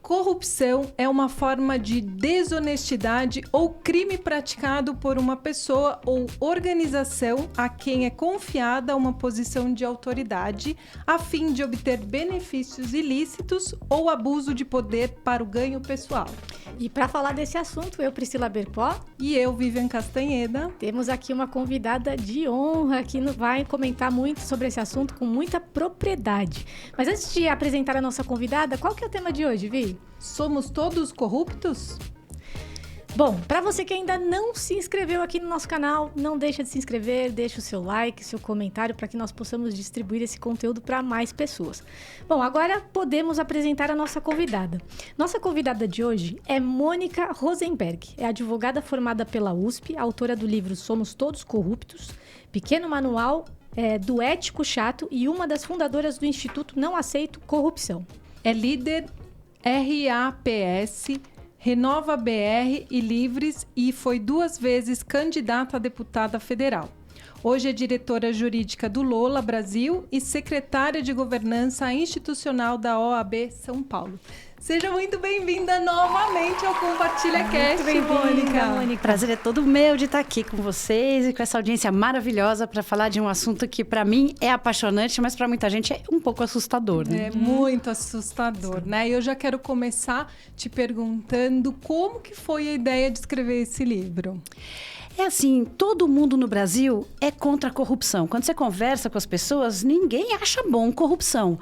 Corrupção é uma forma de desonestidade ou crime praticado por uma pessoa ou organização a quem é confiada uma posição de autoridade a fim de obter benefícios ilícitos ou abuso de poder para o ganho pessoal. E para falar desse assunto, eu, Priscila Berpó, e eu, Vivian Castanheda, temos aqui uma convidada de honra que vai comentar muito sobre esse assunto com muita propriedade. Mas antes de apresentar a nossa convidada, qual que é o tema de hoje, Vi? Somos todos corruptos? Bom, para você que ainda não se inscreveu aqui no nosso canal, não deixa de se inscrever, deixa o seu like, seu comentário para que nós possamos distribuir esse conteúdo para mais pessoas. Bom, agora podemos apresentar a nossa convidada. Nossa convidada de hoje é Mônica Rosenberg, é advogada formada pela USP, autora do livro Somos Todos Corruptos, pequeno manual do ético chato e uma das fundadoras do Instituto Não Aceito Corrupção. É líder RAPS, Renova BR e Livres e foi 2 vezes candidata a deputada federal. Hoje é diretora jurídica do Lola Brasil e secretária de governança institucional da OAB São Paulo. Seja muito bem-vinda novamente ao Compartilha Cast, Mônica. Prazer é todo meu de estar aqui com vocês e com essa audiência maravilhosa para falar de um assunto que para mim é apaixonante, mas para muita gente é um pouco assustador, né? É muito assustador, né? E eu já quero começar te perguntando como que foi a ideia de escrever esse livro. É assim, todo mundo no Brasil é contra a corrupção. Quando você conversa com as pessoas, ninguém acha bom corrupção.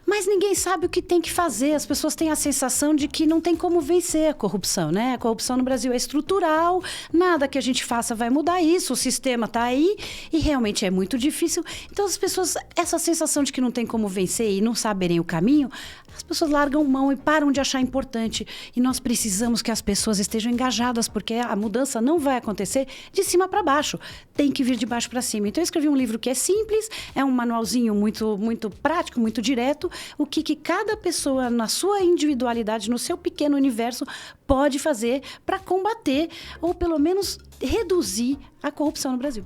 Mas ninguém sabe o que tem que fazer. As pessoas têm a sensação de que não tem como vencer a corrupção, né? A corrupção no Brasil é estrutural, nada que a gente faça vai mudar isso, o sistema está aí e realmente é muito difícil. Então as pessoas, essa sensação de que não tem como vencer e não saberem o caminho, as pessoas largam mão e param de achar importante. E nós precisamos que as pessoas estejam engajadas, porque a mudança não vai acontecer de cima para baixo, tem que vir de baixo para cima. Então eu escrevi um livro que é simples, é um manualzinho muito prático, muito direto, o que cada pessoa na sua individualidade, no seu pequeno universo, pode fazer para combater ou pelo menos reduzir a corrupção no Brasil.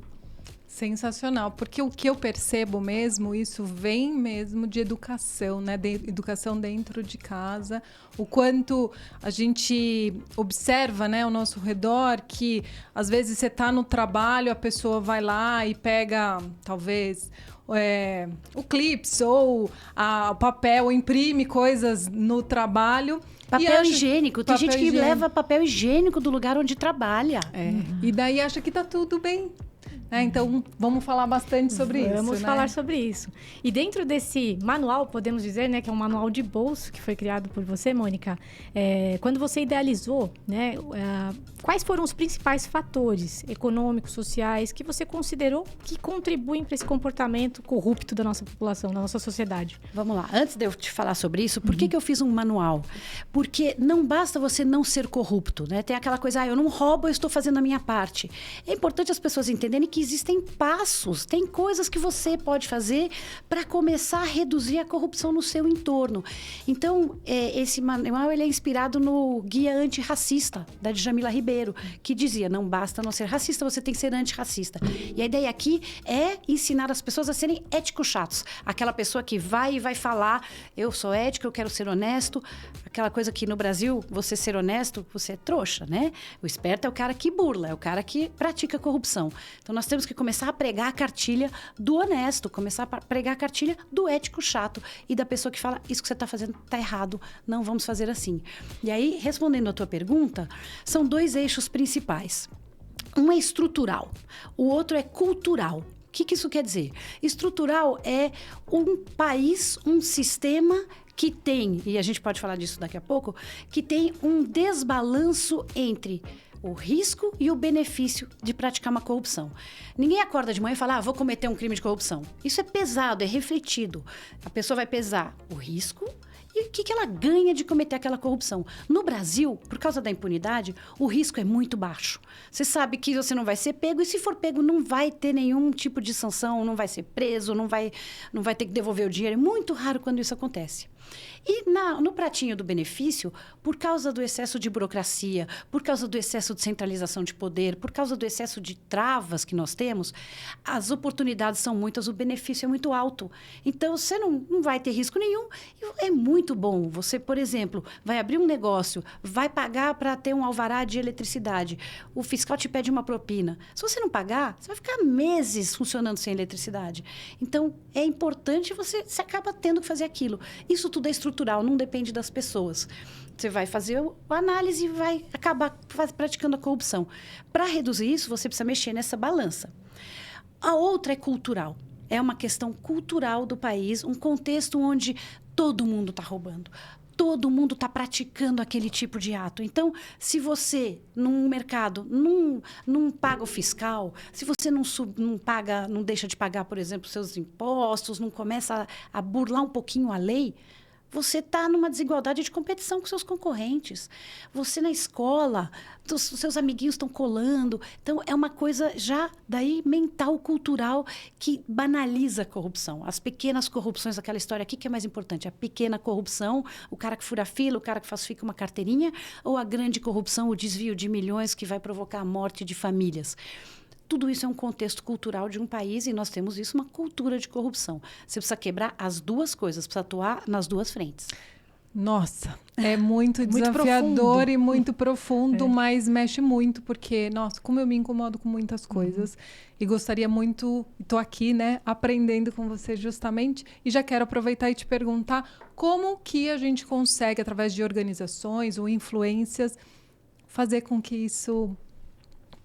Sensacional, porque o que eu percebo mesmo, isso vem mesmo de educação, né? De educação dentro de casa, o quanto a gente observa, né, ao nosso redor, que às vezes você está no trabalho, a pessoa vai lá e pega, talvez, o clips ou o papel, imprime coisas no trabalho. Papel higiênico, tem gente que leva papel higiênico do lugar onde trabalha. E daí acha que tá tudo bem. Então, vamos falar bastante sobre isso. Vamos falar sobre isso. E dentro desse manual, podemos dizer, né, que é um manual de bolso que foi criado por você, Mônica, quando você idealizou, né, quais foram os principais fatores econômicos, sociais, que você considerou que contribuem para esse comportamento corrupto da nossa população, da nossa sociedade? Vamos lá. Antes de eu te falar sobre isso, por que eu fiz um manual? Porque não basta você não ser corrupto, né? Tem aquela coisa, eu não roubo, eu estou fazendo a minha parte. É importante as pessoas entenderem que existem passos, tem coisas que você pode fazer para começar a reduzir a corrupção no seu entorno. Então, esse manual ele é inspirado no Guia Antirracista, da Djamila Ribeiro, que dizia, não basta não ser racista, você tem que ser antirracista. E a ideia aqui é ensinar as pessoas a serem éticos chatos. Aquela pessoa que vai falar, eu sou ético, eu quero ser honesto. Aquela coisa que no Brasil, você ser honesto, você é trouxa, né? O esperto é o cara que burla, é o cara que pratica corrupção. Então, nós temos que começar a pregar a cartilha do honesto, começar a pregar a cartilha do ético chato e da pessoa que fala, isso que você está fazendo está errado, não vamos fazer assim. E aí, respondendo a tua pergunta, são 2 eixos principais. Um é estrutural, o outro é cultural. O que isso quer dizer? Estrutural é um país, um sistema que tem, e a gente pode falar disso daqui a pouco, que tem um desbalanço entre o risco e o benefício de praticar uma corrupção. Ninguém acorda de manhã e fala, vou cometer um crime de corrupção. Isso é pesado, é refletido. A pessoa vai pesar o risco e o que ela ganha de cometer aquela corrupção. No Brasil, por causa da impunidade, o risco é muito baixo. Você sabe que você não vai ser pego e se for pego não vai ter nenhum tipo de sanção, não vai ser preso, não vai ter que devolver o dinheiro. É muito raro quando isso acontece. E no pratinho do benefício, por causa do excesso de burocracia, por causa do excesso de centralização de poder, por causa do excesso de travas que nós temos, as oportunidades são muitas, o benefício é muito alto. Então, você não vai ter risco nenhum. É muito bom. Você, por exemplo, vai abrir um negócio, vai pagar para ter um alvará de eletricidade. O fiscal te pede uma propina. Se você não pagar, você vai ficar meses funcionando sem eletricidade. Então, é importante você acaba tendo que fazer aquilo. Isso tudo é estrutural, não depende das pessoas. Você vai fazer a análise e vai acabar praticando a corrupção. Para reduzir isso, você precisa mexer nessa balança. A outra é cultural. É uma questão cultural do país, um contexto onde todo mundo está roubando. Todo mundo está praticando aquele tipo de ato. Então, se você, num mercado, não paga o fiscal, se você não deixa de pagar, por exemplo, seus impostos, não começa a burlar um pouquinho a lei, você está numa desigualdade de competição com seus concorrentes. Você na escola, os seus amiguinhos estão colando. Então, é uma coisa já daí mental, cultural, que banaliza a corrupção. As pequenas corrupções, aquela história aqui que é mais importante. A pequena corrupção, o cara que fura fila, o cara que falsifica uma carteirinha, ou a grande corrupção, o desvio de milhões que vai provocar a morte de famílias. Tudo isso é um contexto cultural de um país e nós temos isso, uma cultura de corrupção. Você precisa quebrar as duas coisas, precisa atuar nas duas frentes. Nossa, é muito desafiador profundo. E muito profundo, mas mexe muito, porque, nossa, como eu me incomodo com muitas coisas e gostaria muito, estou aqui, né, aprendendo com você justamente, e já quero aproveitar e te perguntar como que a gente consegue, através de organizações ou influências, fazer com que isso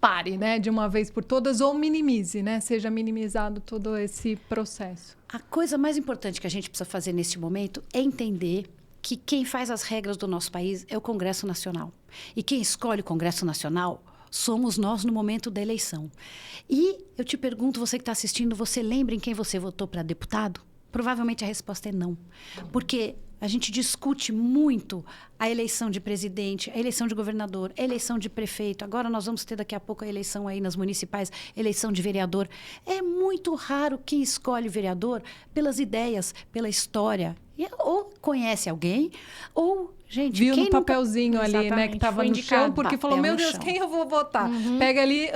pare, né, de uma vez por todas, ou minimize, né, seja minimizado todo esse processo. A coisa mais importante que a gente precisa fazer neste momento é entender que quem faz as regras do nosso país é o Congresso Nacional. E quem escolhe o Congresso Nacional somos nós no momento da eleição. E eu te pergunto, você que está assistindo, você lembra em quem você votou para deputado? Provavelmente a resposta é não. Porque a gente discute muito a eleição de presidente, a eleição de governador, a eleição de prefeito. Agora nós vamos ter daqui a pouco a eleição aí nas municipais, eleição de vereador. É muito raro quem escolhe vereador pelas ideias, pela história. Ou conhece alguém, ou, gente... Viu quem no papelzinho nunca... ali, né, Exatamente, que estava foi no indicado. chão, porque falou, meu Deus, quem eu vou votar? Pega ali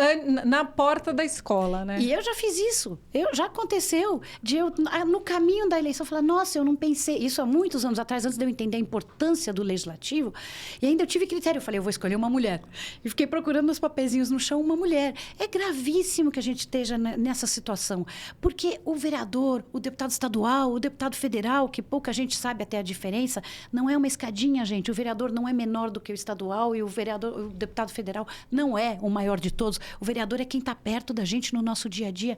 na porta da escola, né? E eu já fiz isso. Já aconteceu de eu, no caminho da eleição, falar, nossa, eu não pensei... Isso há muitos anos atrás, antes de eu entender a importância do legislativo. E ainda eu tive critério. Eu falei, eu vou escolher uma mulher. E fiquei procurando nos papeizinhos no chão uma mulher. É gravíssimo que a gente esteja nessa situação. Porque o vereador, o deputado estadual, o deputado federal, que pouca gente sabe até a diferença, não é uma escadinha, gente. O vereador não é menor do que o estadual e o deputado federal não é o maior de todos. O vereador é quem está perto da gente no nosso dia a dia.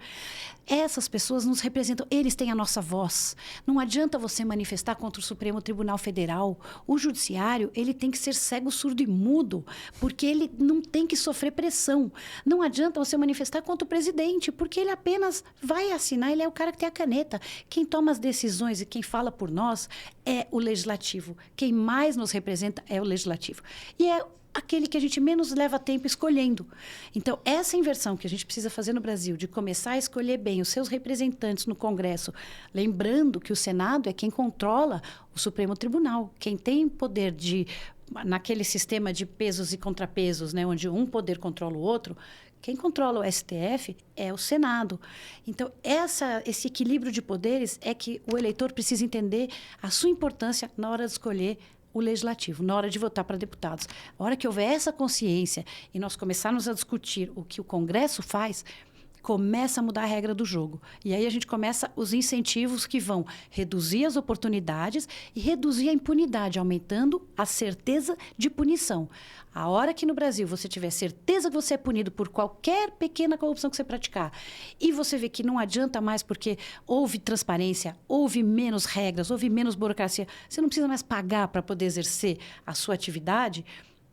Essas pessoas nos representam, eles têm a nossa voz. Não adianta você manifestar contra o Supremo Tribunal Federal. O judiciário, ele tem que ser cego, surdo e mudo, porque ele não tem que sofrer pressão. Não adianta você manifestar contra o presidente, porque ele apenas vai assinar, ele é o cara que tem a caneta. Quem toma as decisões e quem fala por nós é o legislativo. Quem mais nos representa é o legislativo. E é aquele que a gente menos leva tempo escolhendo. Então, essa inversão que a gente precisa fazer no Brasil, de começar a escolher bem os seus representantes no Congresso, lembrando que o Senado é quem controla o Supremo Tribunal, quem tem poder de, naquele sistema de pesos e contrapesos, né, onde um poder controla o outro, quem controla o STF é o Senado. Então, esse equilíbrio de poderes é que o eleitor precisa entender a sua importância na hora de escolher o legislativo, na hora de votar para deputados. A hora que houver essa consciência e nós começarmos a discutir o que o Congresso faz, começa a mudar a regra do jogo. E aí a gente começa os incentivos que vão reduzir as oportunidades e reduzir a impunidade, aumentando a certeza de punição. A hora que no Brasil você tiver certeza que você é punido por qualquer pequena corrupção que você praticar e você vê que não adianta mais porque houve transparência, houve menos regras, houve menos burocracia, você não precisa mais pagar para poder exercer a sua atividade,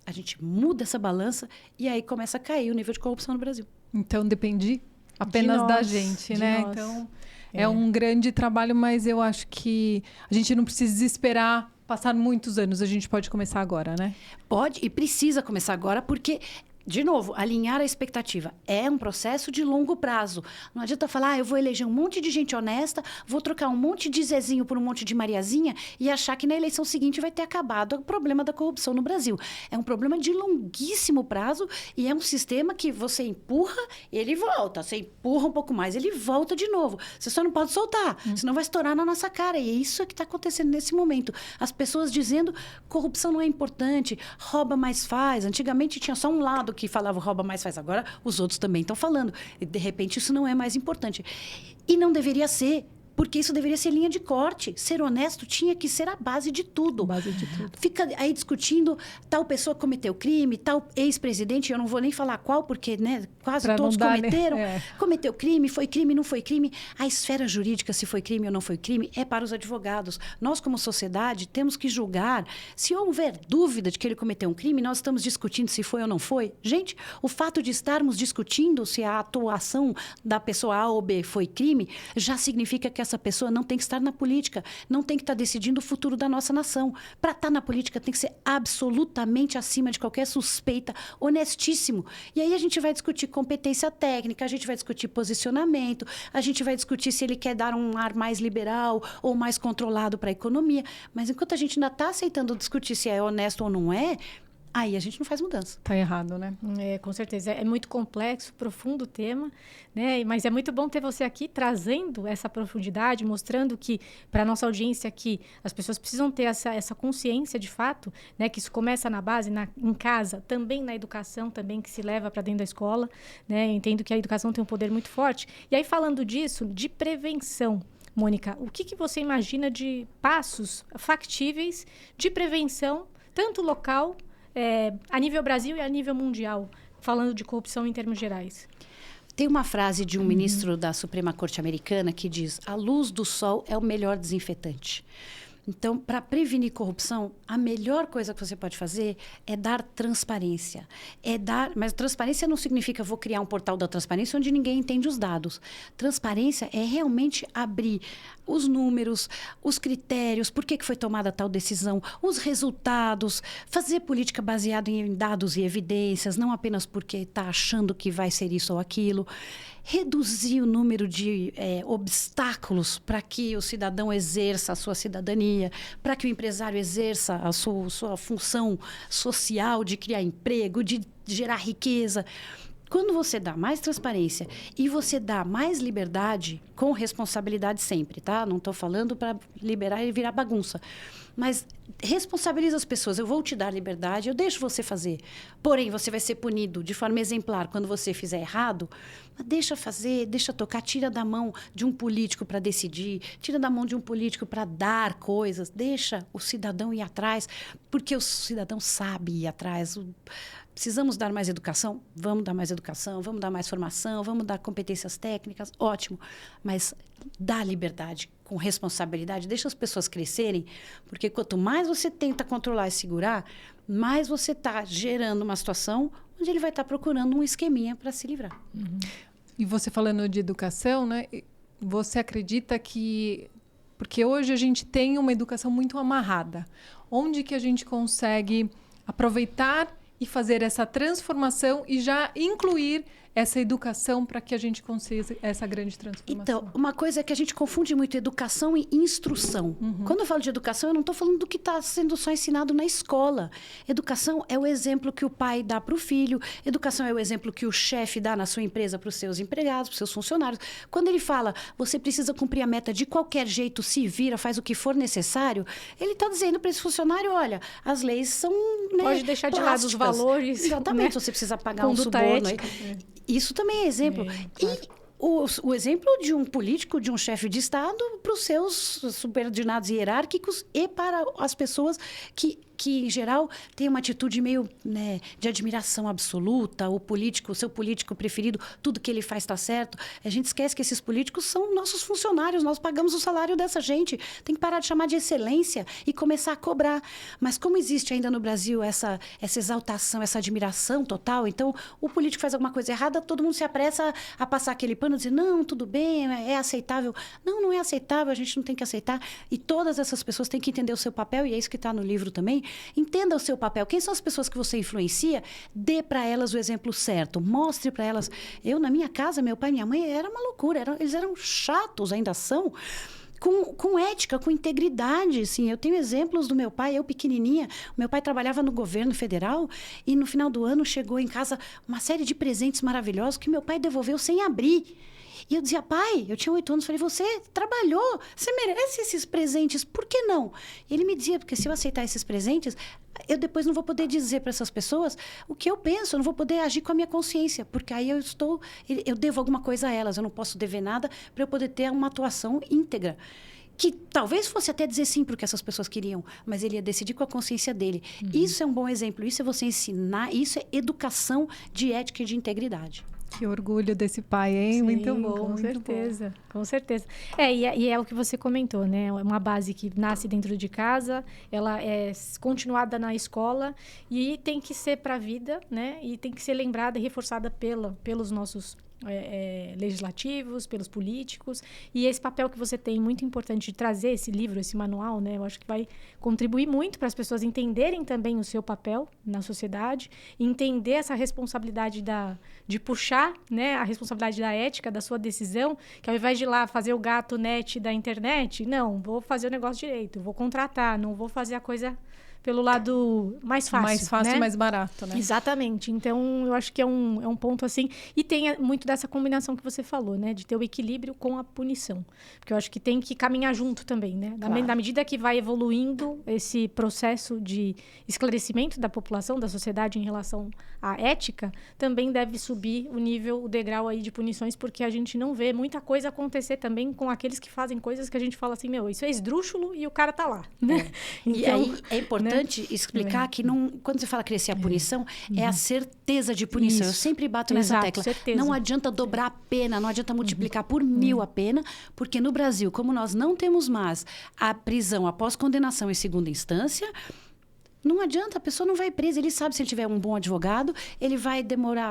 a gente muda essa balança e aí começa a cair o nível de corrupção no Brasil. Então, depende apenas da gente, né? Então, é um grande trabalho, mas eu acho que a gente não precisa esperar passar muitos anos. A gente pode começar agora, né? Pode e precisa começar agora, porque de novo, alinhar a expectativa. É um processo de longo prazo. Não adianta falar, eu vou eleger um monte de gente honesta, vou trocar um monte de Zezinho por um monte de Mariazinha e achar que na eleição seguinte vai ter acabado o problema da corrupção no Brasil. É um problema de longuíssimo prazo e é um sistema que você empurra, ele volta. Você empurra um pouco mais, ele volta de novo. Você só não pode soltar, senão vai estourar na nossa cara. E é isso que está acontecendo nesse momento. As pessoas dizendo, corrupção não é importante, rouba mais faz. Antigamente tinha só um lado que falava rouba mais faz, agora os outros também estão falando. E, de repente, isso não é mais importante. E não deveria ser, porque isso deveria ser linha de corte. Ser honesto tinha que ser a base de tudo. Base de tudo. Fica aí discutindo, tal pessoa cometeu crime, tal ex-presidente, eu não vou nem falar qual, porque né, quase Pra todos não dar, cometeram. né? Cometeu crime, não foi crime. A esfera jurídica, se foi crime ou não foi crime, é para os advogados. Nós, como sociedade, temos que julgar. Se houver dúvida de que ele cometeu um crime, nós estamos discutindo se foi ou não foi. Gente, o fato de estarmos discutindo se a atuação da pessoa A ou B foi crime, já significa que essa pessoa não tem que estar na política, não tem que estar decidindo o futuro da nossa nação. Para estar na política tem que ser absolutamente acima de qualquer suspeita, honestíssimo. E aí a gente vai discutir competência técnica, a gente vai discutir posicionamento, a gente vai discutir se ele quer dar um ar mais liberal ou mais controlado para a economia. Mas enquanto a gente ainda está aceitando discutir se é honesto ou não é, aí a gente não faz mudança. Tá errado, né? Com certeza. É muito complexo, profundo o tema, né? Mas é muito bom ter você aqui trazendo essa profundidade, mostrando que, para a nossa audiência aqui, as pessoas precisam ter essa consciência de fato, né? Que isso começa na base, em casa, também na educação, também que se leva para dentro da escola, né? Eu entendo que a educação tem um poder muito forte. E aí, falando disso, de prevenção, Mônica, o que você imagina de passos factíveis de prevenção, tanto local, a nível Brasil e a nível mundial, falando de corrupção em termos gerais? Tem uma frase de um ministro da Suprema Corte Americana que diz: a luz do sol é o melhor desinfetante. Então, para prevenir corrupção, a melhor coisa que você pode fazer é dar transparência. Mas transparência não significa vou criar um portal da transparência onde ninguém entende os dados. Transparência é realmente abrir os números, os critérios, por que foi tomada tal decisão, os resultados, fazer política baseada em dados e evidências, não apenas porque está achando que vai ser isso ou aquilo. Reduzir o número de obstáculos para que o cidadão exerça a sua cidadania, para que o empresário exerça a sua função social de criar emprego, de gerar riqueza. Quando você dá mais transparência e você dá mais liberdade, com responsabilidade sempre, tá? Não estou falando para liberar e virar bagunça. Mas responsabiliza as pessoas. Eu vou te dar liberdade, eu deixo você fazer. Porém, você vai ser punido de forma exemplar quando você fizer errado. Mas deixa fazer, deixa tocar. Tira da mão de um político para decidir. Tira da mão de um político para dar coisas. Deixa o cidadão ir atrás, porque o cidadão sabe ir atrás. Precisamos dar mais educação? Vamos dar mais educação, vamos dar mais formação, vamos dar competências técnicas, ótimo. Mas dá liberdade com responsabilidade, deixa as pessoas crescerem, porque quanto mais você tenta controlar e segurar, mais você está gerando uma situação onde ele vai estar procurando um esqueminha para se livrar. Uhum. E você falando de educação, né? Você acredita que... Porque hoje a gente tem uma educação muito amarrada. Onde que a gente consegue aproveitar e fazer essa transformação e já incluir essa educação para que a gente consiga essa grande transformação? Então, uma coisa é que a gente confunde muito educação e instrução. Uhum. Quando eu falo de educação, eu não estou falando do que está sendo só ensinado na escola. Educação é o exemplo que o pai dá para o filho. Educação é o exemplo que o chefe dá na sua empresa para os seus empregados, para os seus funcionários. Quando ele fala, você precisa cumprir a meta de qualquer jeito, se vira, faz o que for necessário, ele está dizendo para esse funcionário, olha, as leis são... Né, pode deixar plásticas. De lado os valores. Exatamente, né? você precisa pagar Conduta um suborno. ética. Isso também é exemplo. Claro. E o exemplo de um político, de um chefe de Estado, para os seus subordinados hierárquicos e para as pessoas que em geral, têm uma atitude meio, né, de admiração absoluta. O seu político preferido, tudo que ele faz está certo. A gente esquece que esses políticos são nossos funcionários, nós pagamos o salário dessa gente. Tem que parar de chamar de excelência e começar a cobrar. Mas como existe ainda no Brasil essa exaltação, essa admiração total, então o político faz alguma coisa errada, todo mundo se apressa a passar aquele pano e dizer, não, tudo bem, é aceitável. Não, não é aceitável, a gente não tem que aceitar. E todas essas pessoas têm que entender o seu papel, e é isso que está no livro também, Entenda o seu papel. Quem são as pessoas que você influencia? Dê para elas o exemplo certo. Mostre para elas. Eu, na minha casa, meu pai e minha mãe, era uma loucura. Eles eram chatos, ainda são. Com ética, com integridade, assim. Eu tenho exemplos do meu pai, eu pequenininha. O meu pai trabalhava no governo federal e no final do ano chegou em casa uma série de presentes maravilhosos que meu pai devolveu sem abrir. E eu dizia, pai, eu tinha 8 anos, falei, você trabalhou, você merece esses presentes, por que não? Ele me dizia, porque se eu aceitar esses presentes, eu depois não vou poder dizer para essas pessoas o que eu penso, eu não vou poder agir com a minha consciência, porque aí eu devo alguma coisa a elas, eu não posso dever nada para eu poder ter uma atuação íntegra. Que talvez fosse até dizer sim para o que essas pessoas queriam, mas ele ia decidir com a consciência dele. Isso é um bom exemplo, isso é você ensinar, isso é educação de ética e de integridade. Que orgulho desse pai, hein? Sim, muito bom, com muito certeza, bom. com certeza. E é o que você comentou, né? É uma base que nasce dentro de casa, ela é continuada na escola e tem que ser para a vida, né? E tem que ser lembrada e reforçada pelos nossos legislativos, pelos políticos. E esse papel que você tem, muito importante, de trazer esse livro, esse manual, né? Eu acho que vai contribuir muito para as pessoas entenderem também o seu papel na sociedade, entender essa responsabilidade de puxar, né, a responsabilidade da ética, da sua decisão, que ao invés de ir lá fazer o gato net da internet, não, vou fazer o negócio direito, vou contratar, não vou fazer a coisa pelo lado mais fácil. Mais fácil né? e mais barato, né? Exatamente. Então, eu acho que é um ponto assim. E tem muito dessa combinação que você falou, né? De ter o equilíbrio com a punição. Porque eu acho que tem que caminhar junto também, né? Claro. Na medida que vai evoluindo esse processo de esclarecimento da população, da sociedade em relação à ética, também deve subir o degrau aí de punições, porque a gente não vê muita coisa acontecer também com aqueles que fazem coisas que a gente fala assim, meu, isso é esdrúxulo e o cara tá lá, né? Então, e aí é importante explicar que quando você fala crescer a punição, é a certeza de punição. Eu sempre bato nessa tecla. Certeza. Não adianta dobrar a pena, não adianta multiplicar por 1000 a pena, porque no Brasil, como nós não temos mais a prisão após condenação em segunda instância, não adianta, a pessoa não vai presa. Ele sabe, se ele tiver um bom advogado, ele vai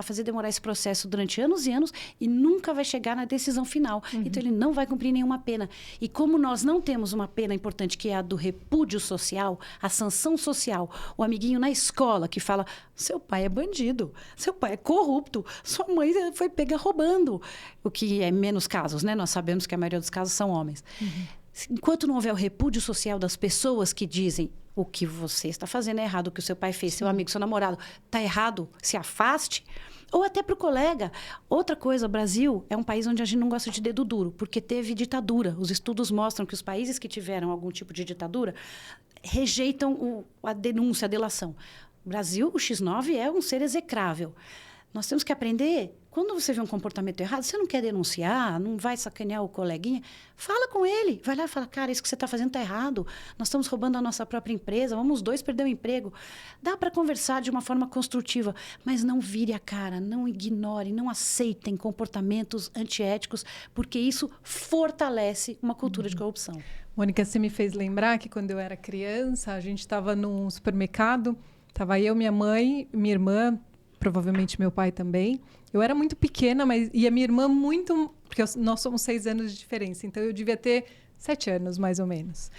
fazer demorar esse processo durante anos e anos e nunca vai chegar na decisão final. Então, ele não vai cumprir nenhuma pena. E como nós não temos uma pena importante, que é a do repúdio social, a sanção social, o amiguinho na escola que fala, seu pai é bandido, seu pai é corrupto, sua mãe foi pega roubando. O que é menos casos, né? Nós sabemos que a maioria dos casos são homens. Enquanto não houver o repúdio social das pessoas que dizem o que você está fazendo é errado, o que o seu pai fez, seu amigo, seu namorado, está errado, se afaste. Ou até para o colega. Outra coisa, o Brasil é um país onde a gente não gosta de dedo duro, porque teve ditadura. Os estudos mostram que os países que tiveram algum tipo de ditadura rejeitam a denúncia, a delação. O Brasil, o X9 é um ser execrável. Nós temos que aprender, quando você vê um comportamento errado, você não quer denunciar, não vai sacanear o coleguinha, fala com ele, vai lá e fala, cara, isso que você está fazendo está errado, nós estamos roubando a nossa própria empresa, vamos os dois perder o emprego. Dá para conversar de uma forma construtiva, mas não vire a cara, não ignore, não aceitem comportamentos antiéticos, porque isso fortalece uma cultura de corrupção. Mônica, você me fez lembrar que quando eu era criança, a gente estava num supermercado, estava eu, minha mãe, minha irmã, provavelmente meu pai também. Eu era muito pequena, e a minha irmã muito... Porque nós somos 6 anos de diferença, então eu devia ter 7 anos, mais ou menos.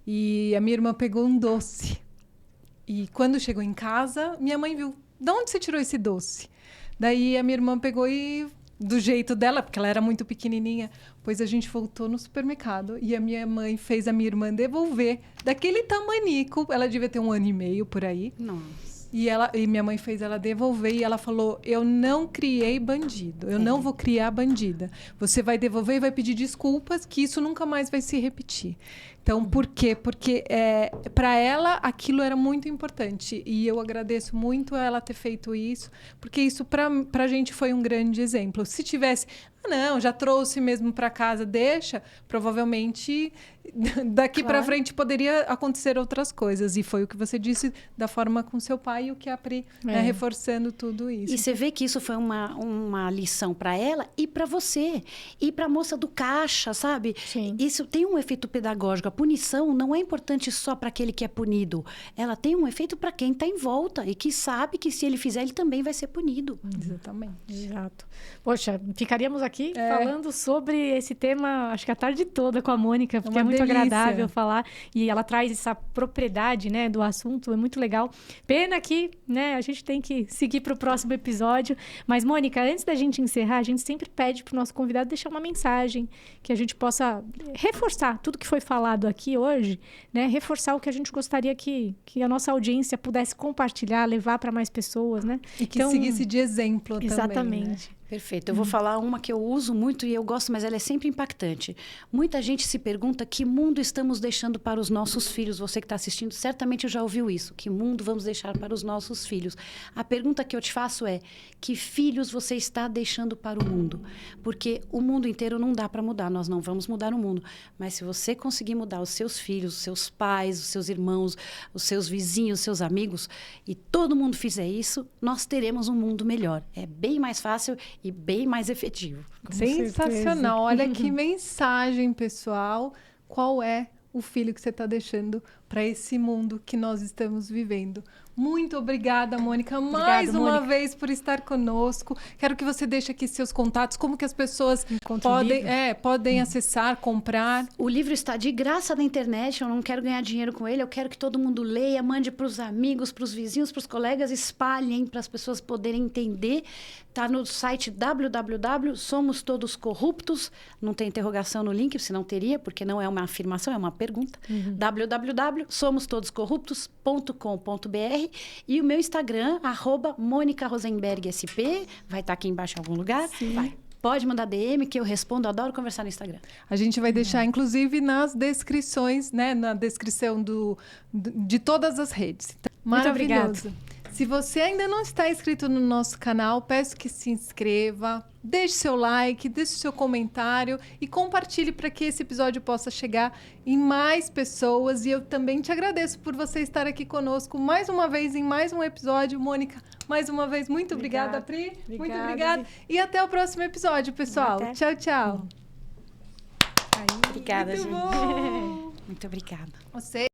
E a minha irmã pegou um doce. E quando chegou em casa, minha mãe viu, de onde você tirou esse doce? Daí a minha irmã pegou e, do jeito dela, porque ela era muito pequenininha, pois a gente voltou no supermercado e a minha mãe fez a minha irmã devolver daquele tamanico. Ela devia ter 1 ano e meio, por aí. Nossa. E minha mãe fez ela devolver e ela falou, eu não criei bandido, eu não vou criar bandida. Você vai devolver e vai pedir desculpas, que isso nunca mais vai se repetir. Então, por quê? Porque para ela aquilo era muito importante. E eu agradeço muito a ela ter feito isso, porque isso para a gente foi um grande exemplo. Se tivesse, não, já trouxe mesmo para casa, deixa, provavelmente daqui para frente poderia acontecer outras coisas. E foi o que você disse da forma com seu pai e o que a Pri, né, reforçando tudo isso. E você vê que isso foi uma lição para ela e para você. E para a moça do caixa, sabe? Sim. Isso tem um efeito pedagógico. punição não é importante só para aquele que é punido. Ela tem um efeito para quem está em volta e que sabe que se ele fizer, ele também vai ser punido. Exatamente. Exato. Poxa, ficaríamos aqui falando sobre esse tema, acho que a tarde toda com a Mônica, porque é muito agradável falar. E ela traz essa propriedade, né, do assunto, é muito legal. Pena que, né, a gente tem que seguir para o próximo episódio. Mas, Mônica, antes da gente encerrar, a gente sempre pede para o nosso convidado deixar uma mensagem que a gente possa reforçar tudo que foi falado aqui hoje, né? Reforçar o que a gente gostaria que a nossa audiência pudesse compartilhar, levar para mais pessoas, né? E que seguisse de exemplo também. Exatamente. Né? Perfeito. Eu vou falar uma que eu uso muito e eu gosto, mas ela é sempre impactante. Muita gente se pergunta que mundo estamos deixando para os nossos filhos. Você que está assistindo, certamente já ouviu isso. Que mundo vamos deixar para os nossos filhos? A pergunta que eu te faço é: que filhos você está deixando para o mundo? Porque o mundo inteiro não dá para mudar. Nós não vamos mudar o mundo. Mas se você conseguir mudar os seus filhos, os seus pais, os seus irmãos, os seus vizinhos, os seus amigos, e todo mundo fizer isso, nós teremos um mundo melhor. É bem mais fácil e bem mais efetivo. Sensacional. Olha que mensagem, pessoal. Qual é o filho que você está deixando para esse mundo que nós estamos vivendo? Muito obrigada, Mônica, mais uma vez por estar conosco. Quero que você deixe aqui seus contatos, como que as pessoas podem acessar, comprar. O livro está de graça na internet, eu não quero ganhar dinheiro com ele, eu quero que todo mundo leia, mande para os amigos, para os vizinhos, para os colegas, espalhem para as pessoas poderem entender. Está no site www.somostodoscorruptos, não tem interrogação no link, senão teria, porque não é uma afirmação, é uma pergunta. www.somostodoscorruptos.com.br e o meu Instagram, @MônicaRosenbergSP, vai estar aqui embaixo em algum lugar. Vai. Pode mandar DM que eu respondo, adoro conversar no Instagram. A gente vai deixar, inclusive, nas descrições, né? Na descrição de todas as redes. Muito obrigada. Se você ainda não está inscrito no nosso canal, peço que se inscreva, deixe seu like, deixe seu comentário e compartilhe para que esse episódio possa chegar em mais pessoas. E eu também te agradeço por você estar aqui conosco mais uma vez em mais um episódio. Mônica, mais uma vez, muito obrigada, Pri. Muito obrigada. E até o próximo episódio, pessoal. Até. Tchau, tchau. Obrigada, Muito gente. bom. Muito obrigada. Você